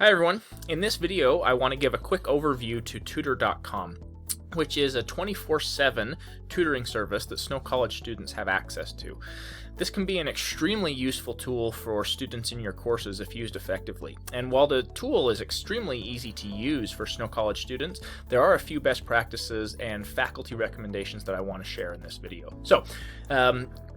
Hi everyone. In this video, I want to give a quick overview to Tutor.com, which is a 24/7 tutoring service that Snow College students have access to. This can be an extremely useful tool for students in your courses if used effectively. And while the tool is extremely easy to use for Snow College students, there are a few best practices and faculty recommendations that I want to share in this video. So,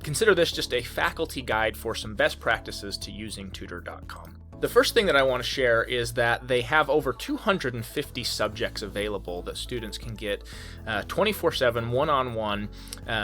consider this just a faculty guide for some best practices to using Tutor.com. The first thing that I want to share is that they have over 250 subjects available that students can get 24/7 one-on-one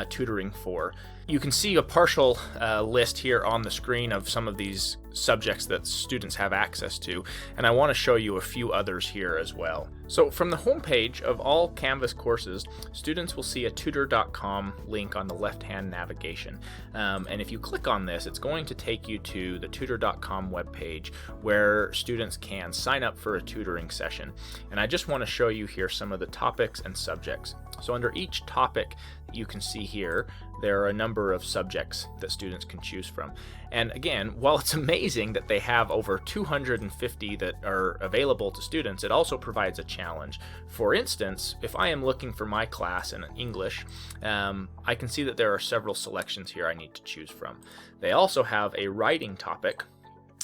tutoring for. You can see a partial list here on the screen of some of these subjects that students have access to, and I want to show you a few others here as well. So from the homepage of all Canvas courses, students will see a Tutor.com link on the left-hand navigation. And if you click on this, it's going to take you to the Tutor.com webpage where students can sign up for a tutoring session. And I just want to show you here some of the topics and subjects. So under each topic you can see here, there are a number of subjects that students can choose from. And again, while it's amazing that they have over 250 that are available to students, it also provides a challenge. For instance, if I am looking for my class in English, I can see that there are several selections here I need to choose from. They also have a writing topic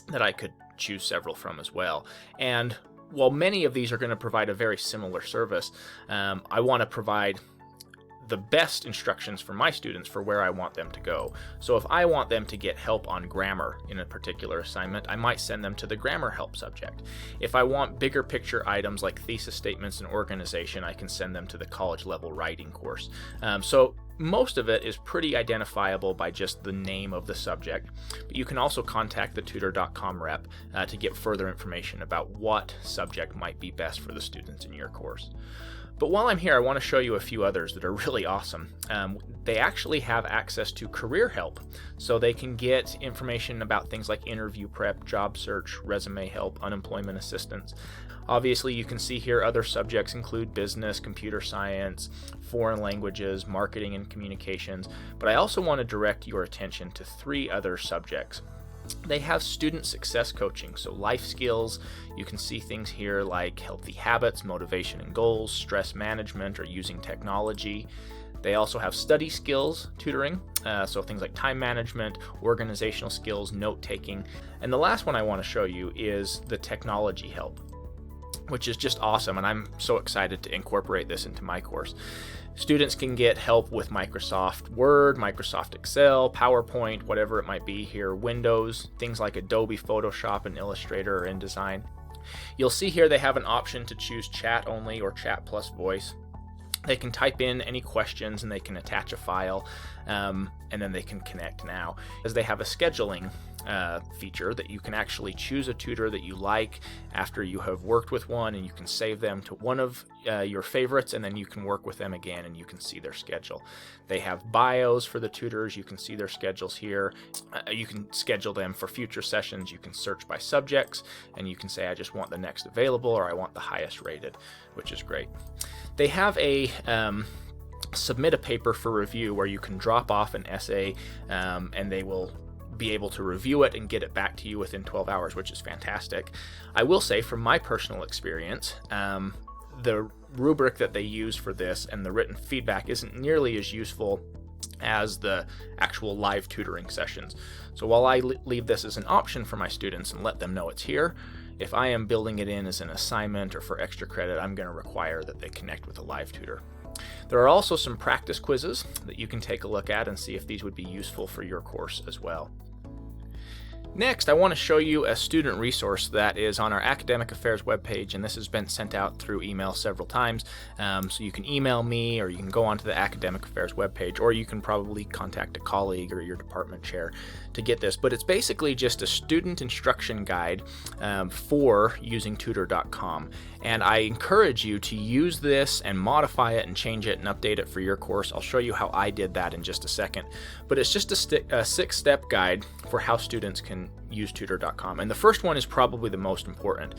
that I could choose several from as well. And while many of these are going to provide a very similar service, I want to provide the best instructions for my students for where I want them to go. So if I want them to get help on grammar in a particular assignment, I might send them to the grammar help subject. If I want bigger picture items like thesis statements and organization, I can send them to the college level writing course. So most of it is pretty identifiable by just the name of the subject, but you can also contact the Tutor.com rep to get further information about what subject might be best for the students in your course. But while I'm here, I want to show you a few others that are really awesome. They actually have access to career help, so they can get information about things like interview prep, job search, resume help, unemployment assistance. Obviously, you can see here other subjects include business, computer science, foreign languages, marketing and communications, but I also want to direct your attention to 3 other subjects. They have student success coaching, so life skills. You can see things here like healthy habits, motivation and goals, stress management, or using technology. They also have study skills tutoring, so things like time management, organizational skills, note-taking. And the last one I want to show you is the technology help, which is just awesome, and I'm so excited to incorporate this into my course. Students can get help with Microsoft Word, Microsoft Excel, PowerPoint, whatever it might be here, Windows, things like Adobe Photoshop and Illustrator or InDesign. You'll see here they have an option to choose chat only or chat plus voice. They can type in any questions and they can attach a file, and then they can connect now. As they have a scheduling feature that you can actually choose a tutor that you like after you have worked with one, and you can save them to one of your favorites, and then you can work with them again and you can see their schedule. They have bios for the tutors. You can see their schedules here. You can schedule them for future sessions. You can search by subjects, and you can say I just want the next available or I want the highest rated, which is great. They have a submit a paper for review where you can drop off an essay, and they will be able to review it and get it back to you within 12 hours, which is fantastic. I will say from my personal experience, the rubric that they use for this and the written feedback isn't nearly as useful as the actual live tutoring sessions. So while I leave this as an option for my students and let them know it's here, if I am building it in as an assignment or for extra credit, I'm going to require that they connect with a live tutor. There are also some practice quizzes that you can take a look at and see if these would be useful for your course as well. Next, I want to show you a student resource that is on our Academic Affairs webpage, and this has been sent out through email several times. So you can email me, or you can go onto the Academic Affairs webpage, or you can probably contact a colleague or your department chair to get this. But it's basically just a student instruction guide for using Tutor.com. And I encourage you to use this and modify it and change it and update it for your course. I'll show you how I did that in just a second. But it's just a 6-step guide for how students can use Tutor.com. And the first one is probably the most important.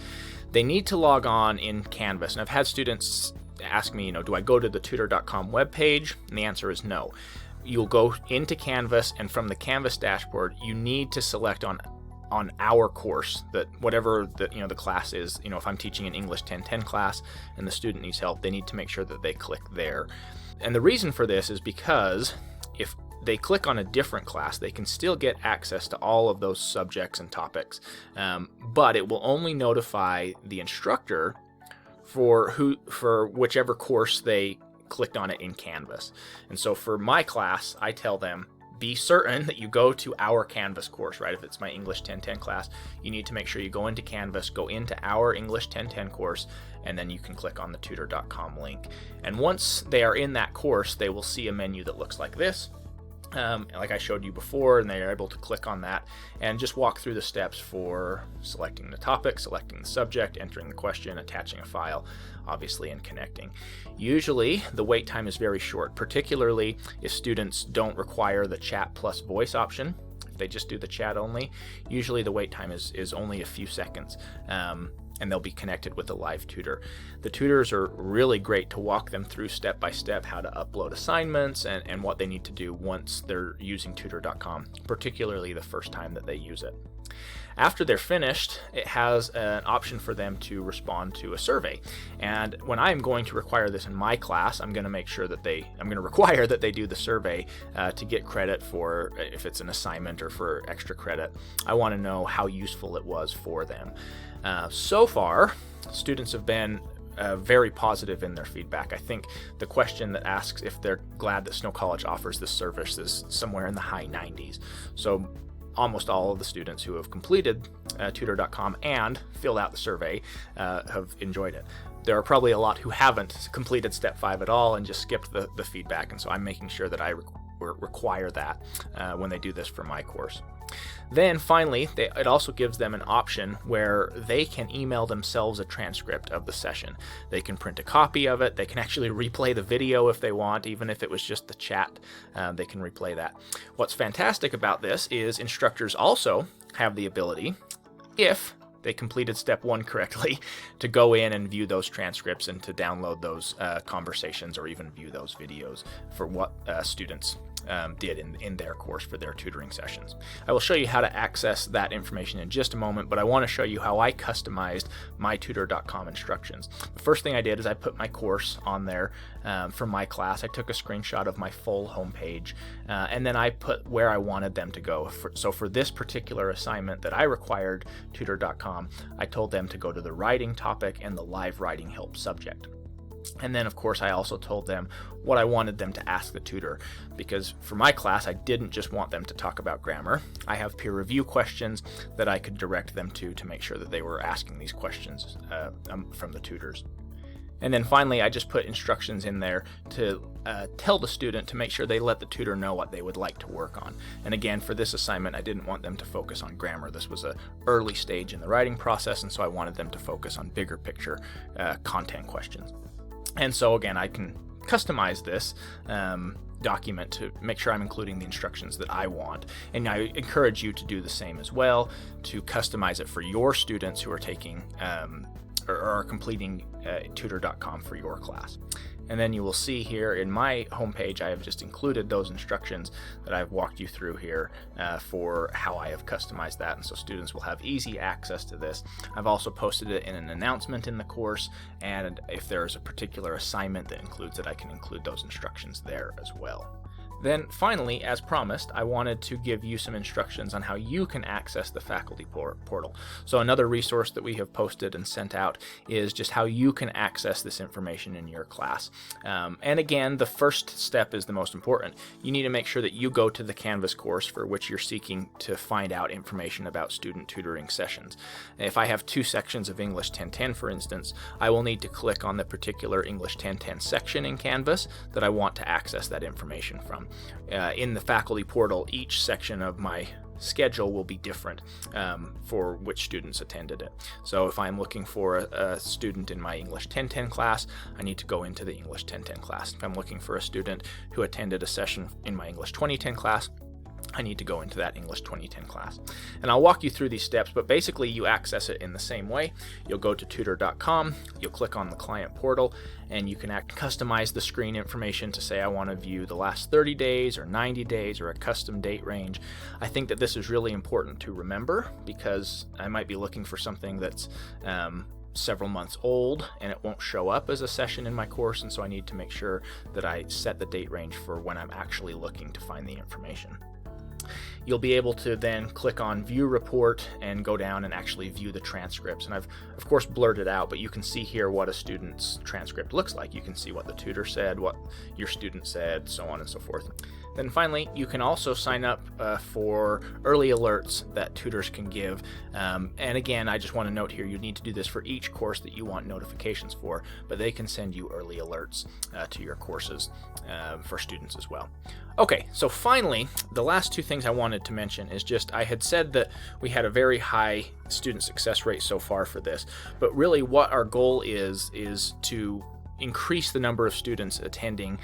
They need to log on in Canvas. And I've had students ask me, do I go to the Tutor.com webpage? And the answer is no. You'll go into Canvas, and from the Canvas dashboard, you need to select on on our course, that whatever the class is, if I'm teaching an English 1010 class and the student needs help, they need to make sure that they click there. And the reason for this is because if they click on a different class, they can still get access to all of those subjects and topics, but it will only notify the instructor for whichever course they clicked on it in Canvas. And so for my class, I tell them, be certain that you go to our Canvas course, right? If it's my English 1010 class, you need to make sure you go into Canvas, go into our English 1010 course, and then you can click on the tutor.com link. And once they are in that course, they will see a menu that looks like this. Like I showed you before, and they are able to click on that and just walk through the steps for selecting the topic, selecting the subject, entering the question, attaching a file, obviously, and connecting. Usually the wait time is very short, particularly if students don't require the chat plus voice option. If they just do the chat only, usually the wait time is only a few seconds. And they'll be connected with a live tutor. The tutors are really great to walk them through step by step how to upload assignments and what they need to do once they're using tutor.com, particularly the first time that they use it. After they're finished, it has an option for them to respond to a survey. And when I'm going to require this in my class, I'm going to require that they do the survey to get credit for, if it's an assignment or for extra credit. I want to know how useful it was for them. So far, students have been very positive in their feedback. I think the question that asks if they're glad that Snow College offers this service is somewhere in the high 90s. So almost all of the students who have completed tutor.com and filled out the survey have enjoyed it. There are probably a lot who haven't completed step 5 at all and just skipped the feedback, and so I'm making sure that I require that when they do this for my course. Then finally, it also gives them an option where they can email themselves a transcript of the session. They can print a copy of it. They can actually replay the video if they want, even if it was just the chat. They can replay that. What's fantastic about this is instructors also have the ability, if they completed step 1 correctly, to go in and view those transcripts and to download those conversations or even view those videos for what students did in their course for their tutoring sessions. I will show you how to access that information in just a moment, but I want to show you how I customized my tutor.com instructions. The first thing I did is I put my course on there from my class. I took a screenshot of my full homepage, and then I put where I wanted them to go. So for this particular assignment that I required tutor.com, I told them to go to the writing topic and the live writing help subject. And then, of course, I also told them what I wanted them to ask the tutor, because for my class, I didn't just want them to talk about grammar. I have peer review questions that I could direct them to make sure that they were asking these questions from the tutors. And then finally, I just put instructions in there to tell the student to make sure they let the tutor know what they would like to work on. And again, for this assignment, I didn't want them to focus on grammar. This was an early stage in the writing process, and so I wanted them to focus on bigger picture content questions. And so again, I can customize this document to make sure I'm including the instructions that I want. And I encourage you to do the same as well, to customize it for your students who are taking or are completing tutor.com for your class. And then you will see here in my homepage, I have just included those instructions that I've walked you through here for how I have customized that. And so students will have easy access to this. I've also posted it in an announcement in the course. And if there's a particular assignment that includes it, I can include those instructions there as well. Then finally, as promised, I wanted to give you some instructions on how you can access the faculty portal. So another resource that we have posted and sent out is just how you can access this information in your class. And again, the first step is the most important. You need to make sure that you go to the Canvas course for which you're seeking to find out information about student tutoring sessions. If I have 2 sections of English 1010, for instance, I will need to click on the particular English 1010 section in Canvas that I want to access that information from. In the faculty portal, each section of my schedule will be different for which students attended it. So if I'm looking for a student in my English 1010 class, I need to go into the English 1010 class. If I'm looking for a student who attended a session in my English 2010 class, I need to go into that English 2010 class. And I'll walk you through these steps, but basically you access it in the same way. You'll go to tutor.com, you'll click on the client portal, and you can customize the screen information to say I want to view the last 30 days or 90 days or a custom date range. I think that this is really important to remember because I might be looking for something that's several months old and it won't show up as a session in my course, and so I need to make sure that I set the date range for when I'm actually looking to find the information. You'll be able to then click on View Report and go down and actually view the transcripts. And I've, of course, blurred it out, but you can see here what a student's transcript looks like. You can see what the tutor said, what your student said, so on and so forth. Then finally, you can also sign up for early alerts that tutors can give. And again, I just want to note here, you need to do this for each course that you want notifications for, but they can send you early alerts to your courses for students as well. Okay, so finally, the last two things I wanted to mention is just, I had said that we had a very high student success rate so far for this, but really what our goal is to increase the number of students attending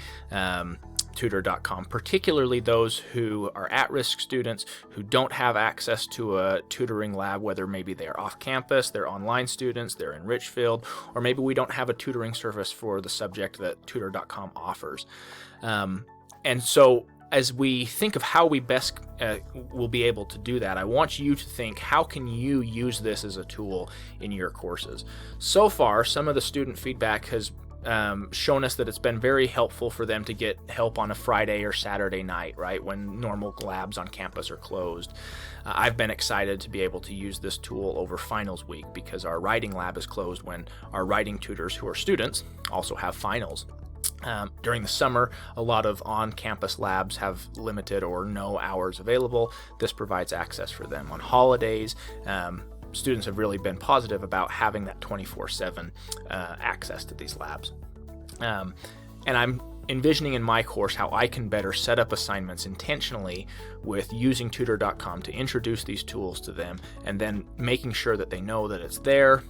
tutor.com, particularly those who are at-risk students who don't have access to a tutoring lab, whether maybe they're off campus, they're online students, they're in Richfield, or maybe we don't have a tutoring service for the subject that tutor.com offers. And so as we think of how we best will be able to do that, I want you to think, how can you use this as a tool in your courses? So far, some of the student feedback has shown us that it's been very helpful for them to get help on a Friday or Saturday night, right, when normal labs on campus are closed. I've been excited to be able to use this tool over finals week because our writing lab is closed when our writing tutors, who are students, also have finals. During the summer, a lot of on-campus labs have limited or no hours available. This provides access for them. On holidays, students have really been positive about having that 24/7 access to these labs. And I'm envisioning in my course how I can better set up assignments intentionally with using tutor.com to introduce these tools to them, and then making sure that they know that it's there,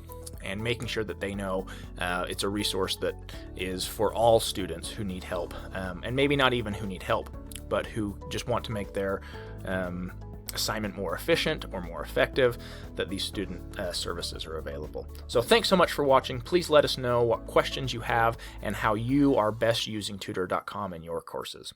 and making sure that they know it's a resource that is for all students who need help, and maybe not even who need help, but who just want to make their assignment more efficient or more effective, that these student services are available. So thanks so much for watching. Please let us know what questions you have and how you are best using tutor.com in your courses.